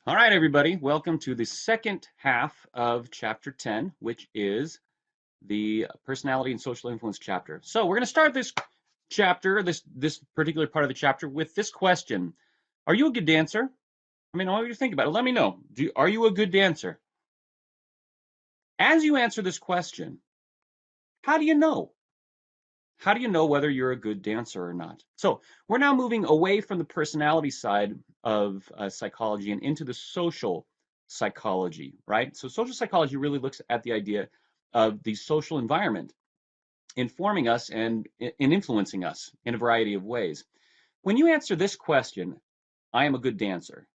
All right, everybody, welcome to the second half of chapter 10, which is the personality and social influence chapter. So we're going to start this chapter, this particular part of the chapter, with this question. Are you a good dancer? I mean, I want you to think about it. Let me know. Are you a good dancer? As you answer this question, how do you know? How do you know whether you're a good dancer or not? So we're now moving away from the personality side of psychology and into the social psychology, right? So social psychology really looks at the idea of the social environment informing us and influencing us in a variety of ways. When you answer this question, I am a good dancer,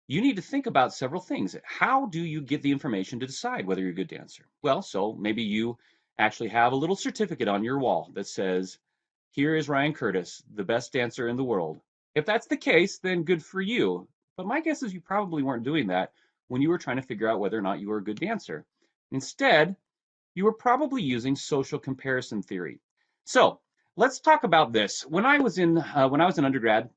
you need to think about several things. How do you get the information to decide whether you're a good dancer? Well, so maybe you actually have a little certificate on your wall that says, here is Ryan Curtis, the best dancer in the world. If that's the case, then good for you. But my guess is you probably weren't doing that when you were trying to figure out whether or not you were a good dancer. Instead, you were probably using social comparison theory. So let's talk about this. When I was an undergrad,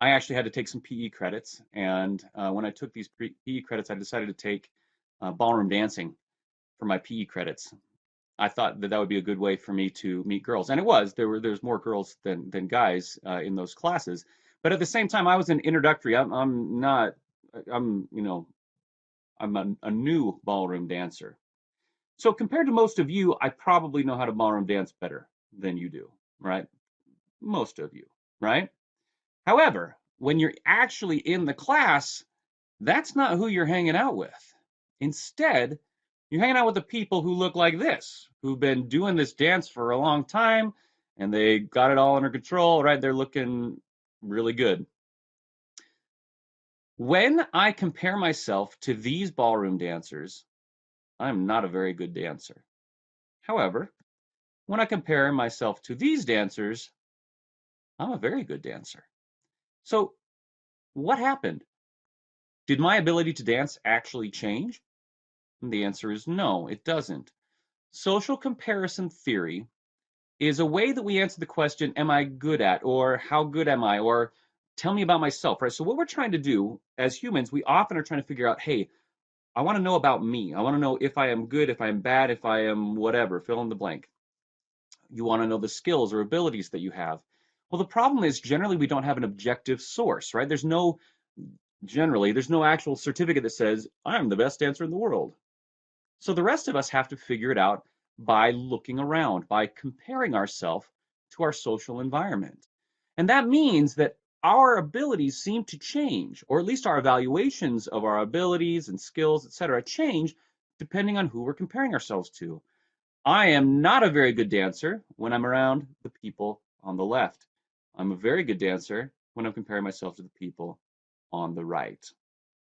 I actually had to take some PE credits, and when I took these PE credits, I decided to take ballroom dancing for my PE credits. I thought that that would be a good way for me to meet girls, and it was. There's more girls than guys in those classes, but at the same time, I was an introductory. I'm not. I'm you know I'm a new ballroom dancer. So compared to most of you, I probably know how to ballroom dance better than you do, right? Most of you, right? However, when you're actually in the class, that's not who you're hanging out with. Instead, you're hanging out with the people who look like this, who've been doing this dance for a long time and they got it all under control, right? They're looking really good. When I compare myself to these ballroom dancers, I'm not a very good dancer. However, when I compare myself to these dancers, I'm a very good dancer. So, what happened? Did my ability to dance actually change? And the answer is no, it doesn't. Social comparison theory is a way that we answer the question, am I good at, or how good am I, or tell me about myself, right? So what we're trying to do as humans, we often are trying to figure out, hey, I want to know about me. I want to know if I am good, if I am bad, if I am whatever, fill in the blank. You want to know the skills or abilities that you have. Well, the problem is generally we don't have an objective source, right? There's no actual certificate that says, I'm the best dancer in the world. So the rest of us have to figure it out by looking around, by comparing ourselves to our social environment. And that means that our abilities seem to change, or at least our evaluations of our abilities and skills, etc., change depending on who we're comparing ourselves to. I am not a very good dancer when I'm around the people on the left. I'm a very good dancer when I'm comparing myself to the people on the right.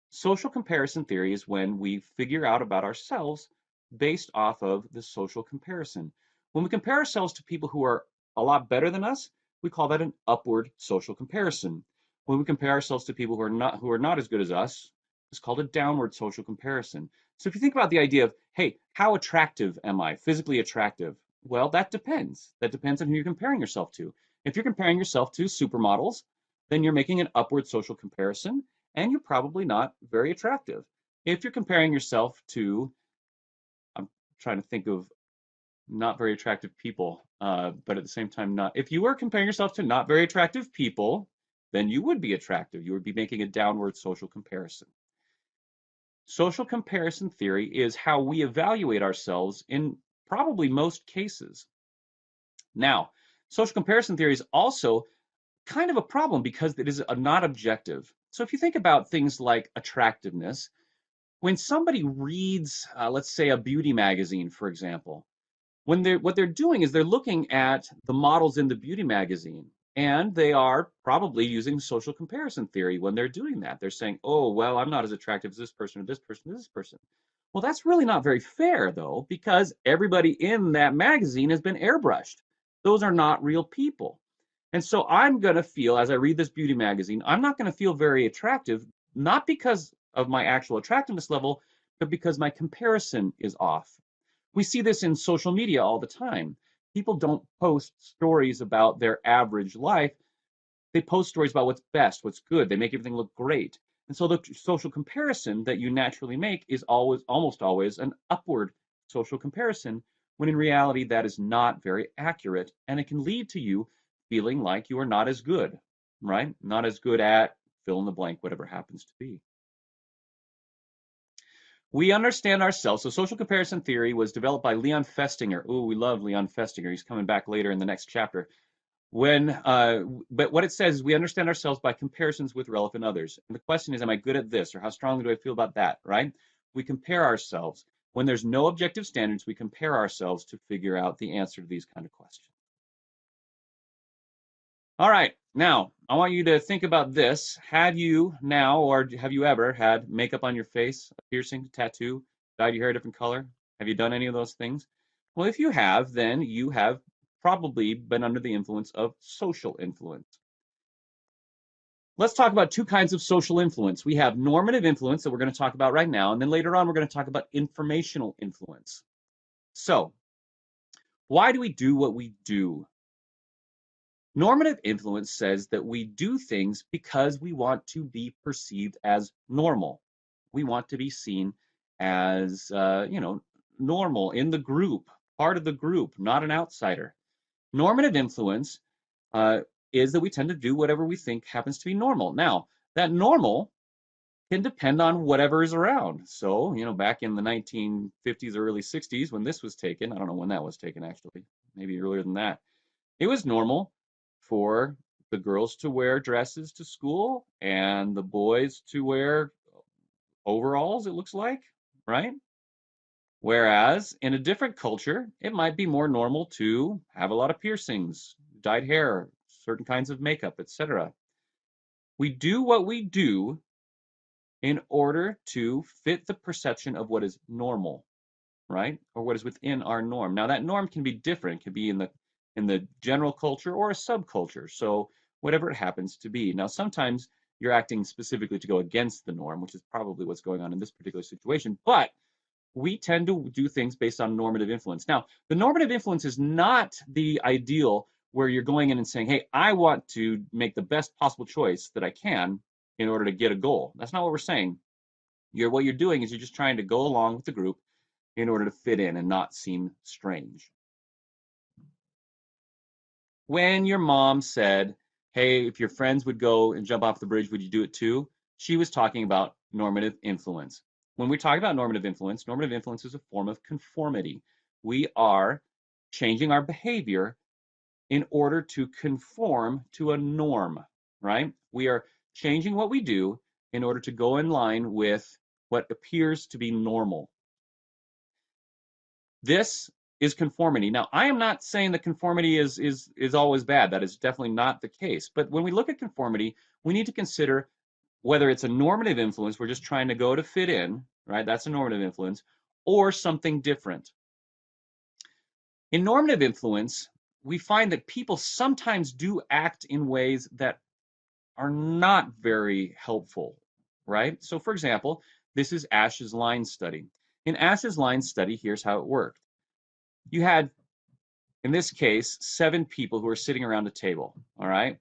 Social comparison theory is when we figure out about ourselves based off of the social comparison. When we compare ourselves to people who are a lot better than us, we call that an upward social comparison. When we compare ourselves to people who are not as good as us, it's called a downward social comparison. So if you think about the idea of, hey, how attractive am I? Physically attractive? Well, that depends. That depends on who you're comparing yourself to. If you're comparing yourself to supermodels, then you're making an upward social comparison and you're probably not very attractive. If you're comparing yourself to, I'm trying to think of not very attractive people, but at the same time, not. If you were comparing yourself to not very attractive people, then you would be attractive. You would be making a downward social comparison. Social comparison theory is how we evaluate ourselves in probably most cases. Now, social comparison theory is also kind of a problem because it is not objective. So if you think about things like attractiveness, when somebody reads, let's say, a beauty magazine, for example, what they're doing is they're looking at the models in the beauty magazine, and they are probably using social comparison theory when they're doing that. They're saying, "Oh, well, I'm not as attractive as this person, or this person, or this person." Well, that's really not very fair, though, because everybody in that magazine has been airbrushed. Those are not real people. And so I'm going to feel, as I read this beauty magazine, I'm not going to feel very attractive, not because of my actual attractiveness level, but because my comparison is off. We see this in social media all the time. People don't post stories about their average life. They post stories about what's best, what's good. They make everything look great. And so the social comparison that you naturally make is almost always an upward social comparison, when in reality that is not very accurate, and it can lead to you feeling like you are not as good, right? Not as good at fill in the blank, whatever happens to be. We understand ourselves. So social comparison theory was developed by Leon Festinger. Oh, we love Leon Festinger. He's coming back later in the next chapter. But what it says is we understand ourselves by comparisons with relevant others. And the question is, am I good at this, or how strongly do I feel about that, right? We compare ourselves. When there's no objective standards, we compare ourselves to figure out the answer to these kind of questions. All right, now I want you to think about this. Have you now, or have you ever had makeup on your face, a piercing, a tattoo, dyed your hair a different color? Have you done any of those things? Well, if you have, then you have probably been under the influence of social influence. Let's talk about two kinds of social influence. We have normative influence that we're going to talk about right now, and then later on we're going to talk about informational influence. So, why do we do what we do? Normative influence says that we do things because we want to be perceived as normal. We want to be seen as, normal in the group, part of the group, not an outsider. Normative influence is that we tend to do whatever we think happens to be normal. Now, that normal can depend on whatever is around. So, back in the 1950s or early 60s when this was taken, I don't know when that was taken actually, maybe earlier than that, it was normal for the girls to wear dresses to school and the boys to wear overalls, it looks like, right? Whereas in a different culture, it might be more normal to have a lot of piercings, dyed hair, certain kinds of makeup, etc. We do what we do in order to fit the perception of what is normal, right? Or what is within our norm. Now that norm can be different, it can be in the general culture or a subculture. So whatever it happens to be. Now sometimes you're acting specifically to go against the norm, which is probably what's going on in this particular situation, but we tend to do things based on normative influence. Now, the normative influence is not the ideal where you're going in and saying, hey, I want to make the best possible choice that I can in order to get a goal. That's not what we're saying. What you're doing is you're just trying to go along with the group in order to fit in and not seem strange. When your mom said, hey, if your friends would go and jump off the bridge, would you do it too? She was talking about normative influence. When we talk about normative influence is a form of conformity. We are changing our behavior in order to conform to a norm, right? We are changing what we do in order to go in line with what appears to be normal. This is conformity. Now, I am not saying that conformity is always bad. That is definitely not the case. But when we look at conformity, we need to consider whether it's a normative influence, we're just trying to go to fit in, right? That's a normative influence, or something different. In normative influence, we find that people sometimes do act in ways that are not very helpful, right? So for example, this is Ash's line study. In Ash's line study, here's how it worked. You had, in this case, 7 people who are sitting around a table, all right?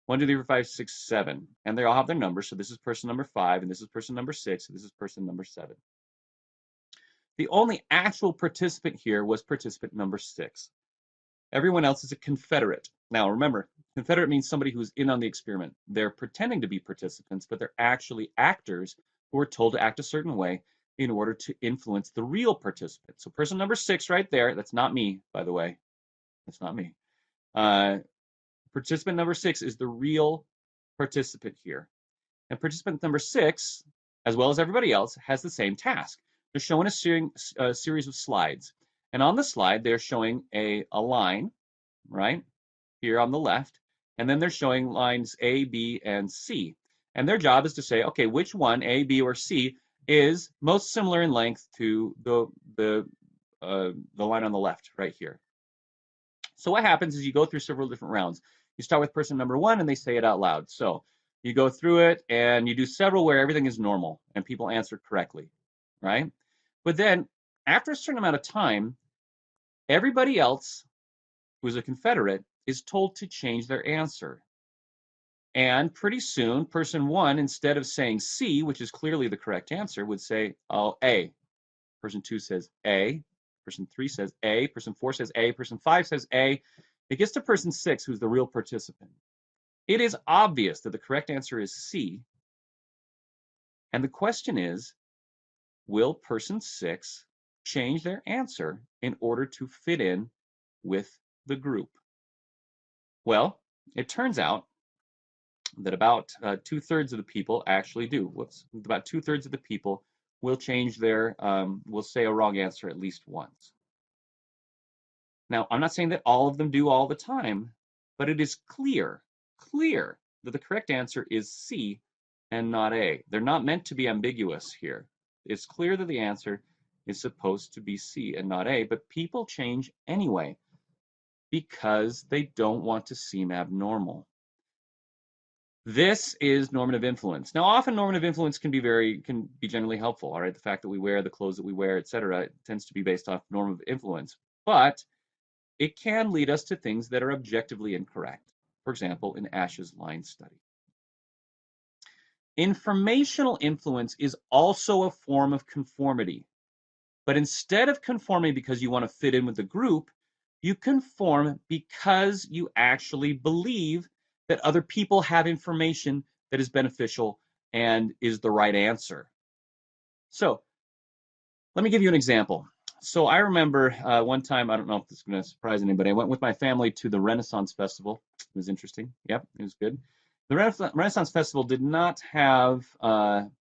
1, 2, 3, 4, 5, 6, 7. And they all have their numbers. So this is person number 5, and this is person number 6, and this is person number 7. The only actual participant here was participant number 6. Everyone else is a confederate. Now remember, confederate means somebody who's in on the experiment. They're pretending to be participants, but they're actually actors who are told to act a certain way in order to influence the real participant. So person number 6 right there, that's not me, by the way. That's not me. Participant number 6 is the real participant here. And participant number 6, as well as everybody else, has the same task. They're showing a series of slides. And on the slide, they're showing a line, right, here on the left. And then they're showing lines A, B, and C. And their job is to say, okay, which one, A, B, or C, is most similar in length to the line on the left right here. So what happens is you go through several different rounds. You start with person number 1 and they say it out loud. So you go through it and you do several where everything is normal and people answer correctly, right? But then after a certain amount of time, everybody else who's a confederate is told to change their answer. And pretty soon, person one, instead of saying C, which is clearly the correct answer, would say, oh, A. Person two says A. Person three says A. Person four says A. Person five says A. It gets to person six, who's the real participant. It is obvious that the correct answer is C. And the question is, will person six change their answer in order to fit in with the group? Well, it turns out that about 2/3 of the people actually do. About 2/3 of the people will change their, will say a wrong answer at least once. Now, I'm not saying that all of them do all the time, but it is clear that the correct answer is C and not A. They're not meant to be ambiguous here. It's clear that the answer is supposed to be C and not A, but people change anyway because they don't want to seem abnormal. This is normative influence. Now, often normative influence can be generally helpful. All right, the fact that we wear the clothes that we wear, etc., tends to be based off normative influence, but it can lead us to things that are objectively incorrect. For example, in Ash's line study. Informational influence is also a form of conformity, but instead of conforming because you want to fit in with the group, you conform because you actually believe that other people have information that is beneficial and is the right answer. So let me give you an example. So I remember one time, I don't know if this is going to surprise anybody, I went with my family to the Renaissance Festival. It was interesting. Yep, it was good. The Renaissance Festival did not have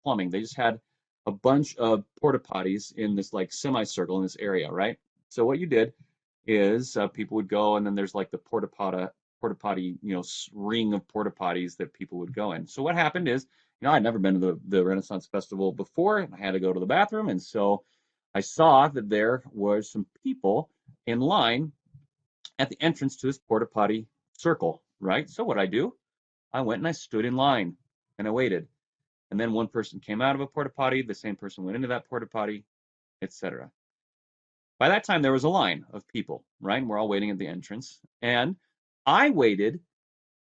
plumbing. They just had a bunch of porta potties in this like semicircle in this area, right? So what you did is people would go, and then there's like the porta potty, ring of porta potties that people would go in. So what happened is, I'd never been to the Renaissance Festival before. I had to go to the bathroom, and so I saw that there were some people in line at the entrance to this porta potty circle, right? So what I do, I went and I stood in line and I waited. And then one person came out of a porta potty, the same person went into that porta potty, etc. By that time, there was a line of people, right? And we're all waiting at the entrance. And I waited.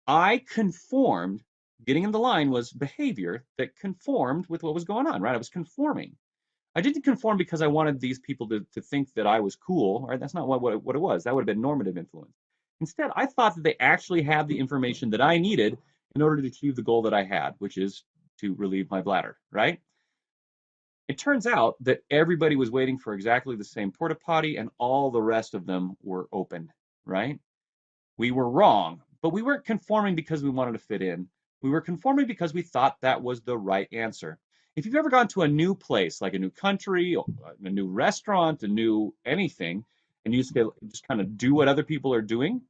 I conformed. Getting in the line was behavior that conformed with what was going on, right? I was conforming. I didn't conform because I wanted these people to think that I was cool, right? That's not what it was. That would have been normative influence. Instead, I thought that they actually had the information that I needed in order to achieve the goal that I had, which is to relieve my bladder, right? It turns out that everybody was waiting for exactly the same porta potty and all the rest of them were open, right? We were wrong, but we weren't conforming because we wanted to fit in. We were conforming because we thought that was the right answer. If you've ever gone to a new place, like a new country, a new restaurant, a new anything, and you just kind of do what other people are doing,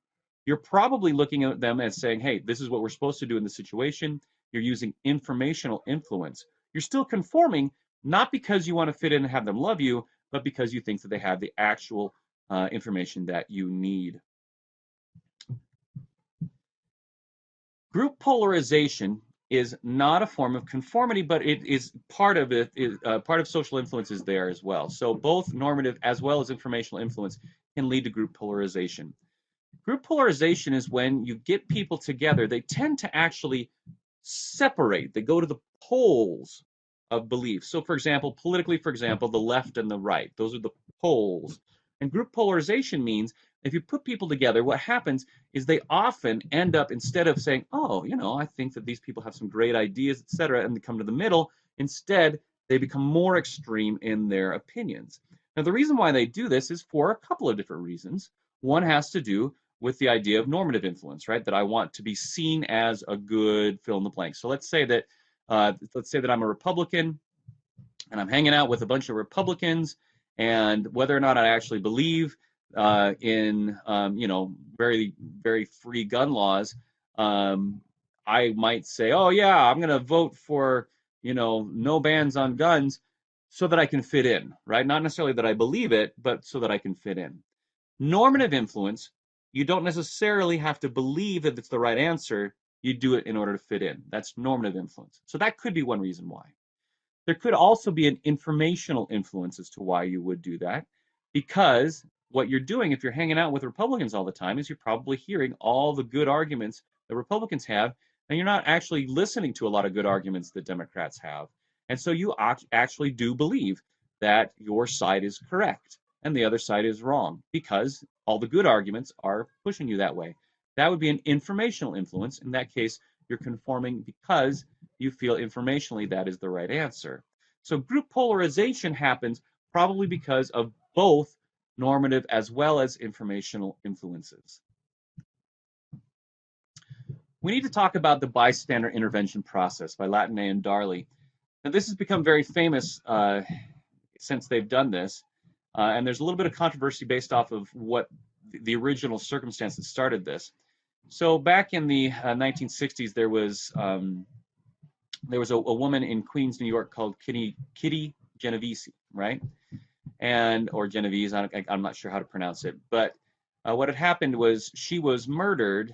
you're probably looking at them as saying, hey, this is what we're supposed to do in this situation. You're using informational influence. You're still conforming, not because you want to fit in and have them love you, but because you think that they have the actual information that you need. Group polarization is not a form of conformity, but it is part of it. Part of social influence is there as well. So both normative as well as informational influence can lead to group polarization. Group polarization is when you get people together. They tend to actually separate. They go to the poles of belief. So, for example, politically, the left and the right. Those are the poles. And group polarization means if you put people together, what happens is they often end up, instead of saying, oh, I think that these people have some great ideas, etc., and they come to the middle, instead, they become more extreme in their opinions. Now, the reason why they do this is for a couple of different reasons. One has to do with the idea of normative influence, right? That I want to be seen as a good fill in the blank. So let's say that I'm a Republican and I'm hanging out with a bunch of Republicans, and whether or not I actually believe in very, very free gun laws, I might say, oh yeah, I'm going to vote for no bans on guns so that I can fit in, right? Not necessarily that I believe it, but so that I can fit in. Normative influence, you don't necessarily have to believe that it's the right answer. You do it in order to fit in. That's normative influence. So that could be one reason why. There could also be an informational influence as to why you would do that, because what you're doing if you're hanging out with Republicans all the time is you're probably hearing all the good arguments that Republicans have and you're not actually listening to a lot of good arguments that Democrats have. And so you actually do believe that your side is correct and the other side is wrong because all the good arguments are pushing you that way. That would be an informational influence. In that case, you're conforming because you feel informationally that is the right answer. So group polarization happens probably because of both normative as well as informational influences. We need to talk about the bystander intervention process by Latané and Darley. Now, this has become very famous since they've done this, and there's a little bit of controversy based off of what the original circumstance that started this. So back in the 1960s, there was a woman in Queens, New York called Kitty Genovese, right? Or Genovese, I'm not sure how to pronounce it, but what had happened was she was murdered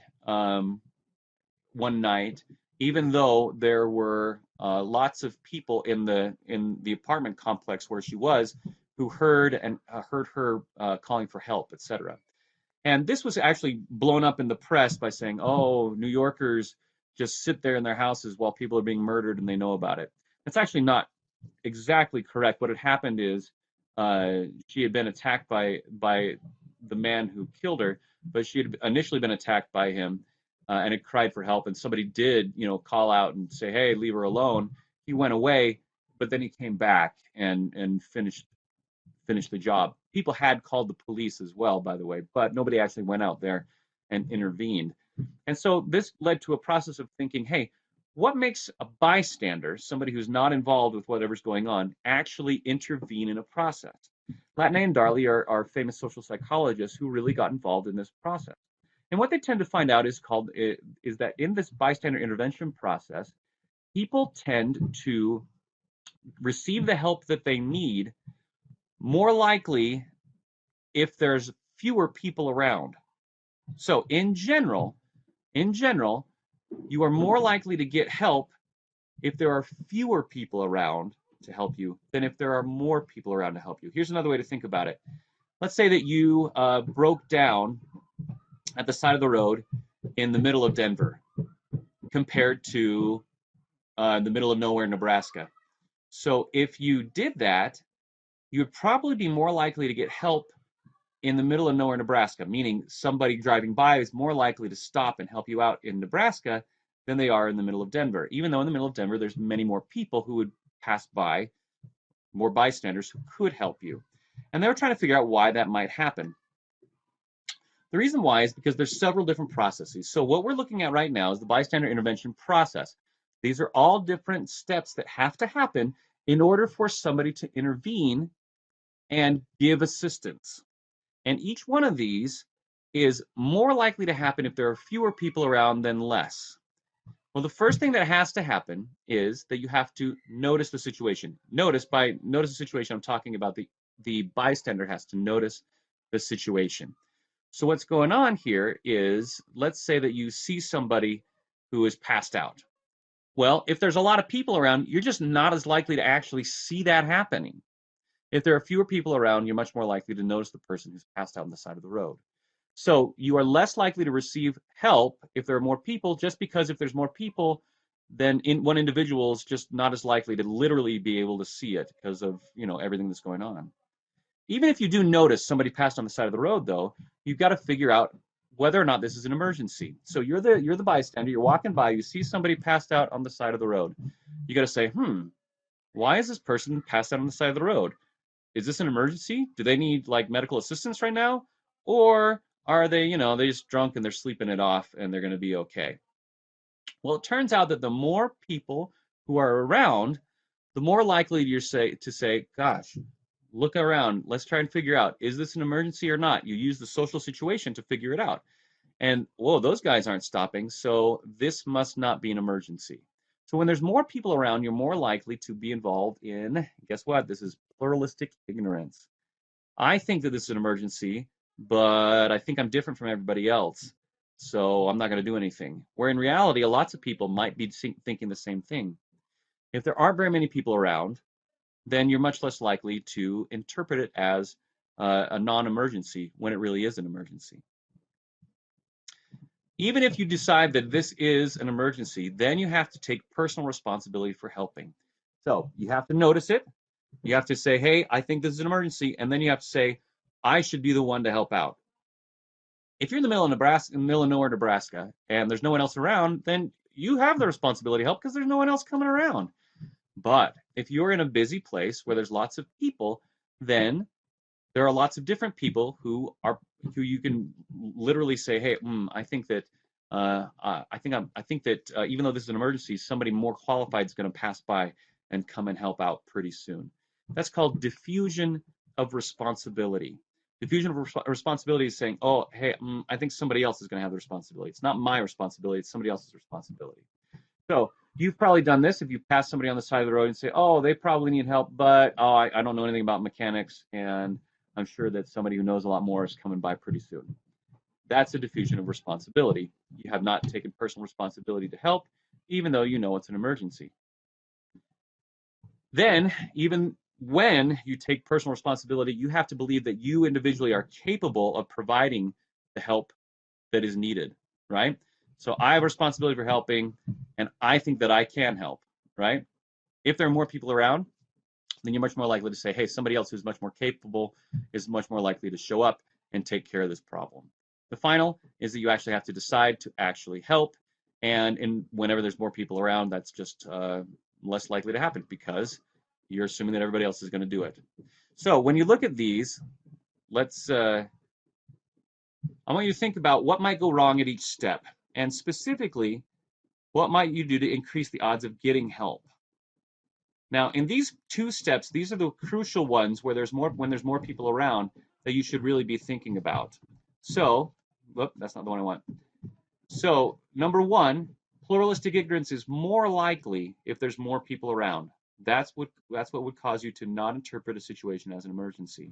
one night, even though there were lots of people in the apartment complex where she was who heard her calling for help, etc. And this was actually blown up in the press by saying, "Oh, New Yorkers just sit there in their houses while people are being murdered and they know about it." That's actually not exactly correct. What had happened is she had been attacked by the man who killed her, but she had initially been attacked by him and had cried for help. And somebody did, call out and say, "Hey, leave her alone." He went away, but then he came back and finished the job. People had called the police as well, by the way, but nobody actually went out there and intervened. And so this led to a process of thinking, hey, what makes a bystander, somebody who's not involved with whatever's going on, actually intervene in a process? Latané and Darley are famous social psychologists who really got involved in this process. And what they tend to find out is that in this bystander intervention process, people tend to receive the help that they need more likely if there's fewer people around. So in general, you are more likely to get help if there are fewer people around to help you than if there are more people around to help you. Here's another way to think about it. Let's say that you broke down at the side of the road in the middle of Denver compared to the middle of nowhere, Nebraska. So if you did that, you would probably be more likely to get help in the middle of nowhere, Nebraska, meaning somebody driving by is more likely to stop and help you out in Nebraska than they are in the middle of Denver. Even though in the middle of Denver, there's many more people who would pass by, more bystanders who could help you. And they were trying to figure out why that might happen. The reason why is because there's several different processes. So what we're looking at right now is the bystander intervention process. These are all different steps that have to happen in order for somebody to intervene and give assistance. And each one of these is more likely to happen if there are fewer people around than less. Well, the first thing that has to happen is that you have to notice the situation. Notice the situation, I'm talking about the bystander has to notice the situation. So what's going on here is, let's say that you see somebody who is passed out. Well, if there's a lot of people around, you're just not as likely to actually see that happening. If there are fewer people around, you're much more likely to notice the person who's passed out on the side of the road. So you are less likely to receive help if there are more people, just because if there's more people, then one individual is just not as likely to literally be able to see it because of everything that's going on. Even if you do notice somebody passed on the side of the road, though, you've got to figure out whether or not this is an emergency. So you're the bystander, you're walking by, you see somebody passed out on the side of the road. You got to say, why is this person passed out on the side of the road? Is this an emergency? Do they need like medical assistance right now? Or are they, they're just drunk and they're sleeping it off and they're going to be okay? Well, it turns out that the more people who are around, the more likely you're to say, gosh, look around. Let's try and figure out, is this an emergency or not? You use the social situation to figure it out. And, whoa, those guys aren't stopping, so this must not be an emergency. So when there's more people around, you're more likely to be involved in, guess what? This is pluralistic ignorance. I think that this is an emergency, but I think I'm different from everybody else, so I'm not going to do anything. Where in reality, lots of people might be thinking the same thing. If there aren't very many people around, then you're much less likely to interpret it as a non-emergency when it really is an emergency. Even if you decide that this is an emergency, then you have to take personal responsibility for helping. So you have to notice it. You have to say, hey, I think this is an emergency. And then you have to say, I should be the one to help out. If you're in the middle of Nebraska, in the middle of nowhere, Nebraska, and there's no one else around, then you have the responsibility to help because there's no one else coming around. But if you're in a busy place where there's lots of people, then there are lots of different people who you can literally say, hey, I think that even though this is an emergency, somebody more qualified is going to pass by and come and help out pretty soon. That's called diffusion of responsibility. Diffusion of responsibility is saying, oh, hey, I think somebody else is going to have the responsibility. It's not my responsibility, it's somebody else's responsibility. So you've probably done this if you pass somebody on the side of the road and say, oh, they probably need help, but I don't know anything about mechanics, and I'm sure that somebody who knows a lot more is coming by pretty soon. That's a diffusion of responsibility. You have not taken personal responsibility to help, even though you know it's an emergency. Then, even when you take personal responsibility, you have to believe that you individually are capable of providing the help that is needed, right? So I have a responsibility for helping, and I think that I can help, right? If there are more people around, then you're much more likely to say, hey, somebody else who's much more capable is much more likely to show up and take care of this problem. The final is that you actually have to decide to actually help, and whenever there's more people around, that's just less likely to happen because you're assuming that everybody else is going to do it. So when you look at these, I want you to think about what might go wrong at each step, and specifically, what might you do to increase the odds of getting help? Now, in these two steps, these are the crucial ones where when there's more people around that you should really be thinking about. So, that's not the one I want. So, number one, pluralistic ignorance is more likely if there's more people around. That's what would cause you to not interpret a situation as an emergency.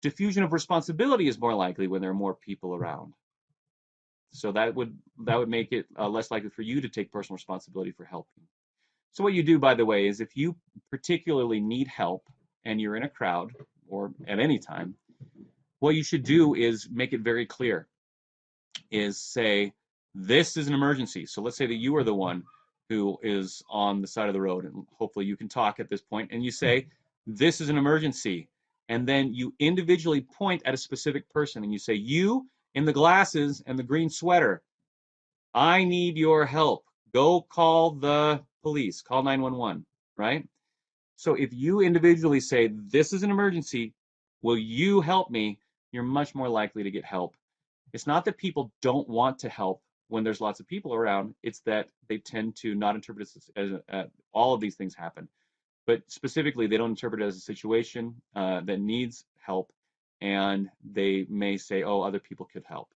Diffusion of responsibility is more likely when there are more people around. So that would make it less likely for you to take personal responsibility for helping. So what you do, by the way, is if you particularly need help and you're in a crowd or at any time, what you should do is make it very clear, is say, this is an emergency. So let's say that you are the one who is on the side of the road, and hopefully you can talk at this point, and you say, this is an emergency. And then you individually point at a specific person and you say, you in the glasses and the green sweater, I need your help. Go call the police, call 911, right? So if you individually say, this is an emergency, will you help me? You're much more likely to get help. It's not that people don't want to help when there's lots of people around. It's that they tend to not interpret it as all of these things happen. But specifically, they don't interpret it as a situation that needs help, and they may say, oh, other people could help.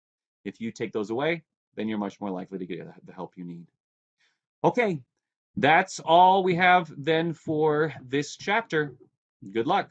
If you take those away, then you're much more likely to get the help you need. Okay, that's all we have then for this chapter. Good luck.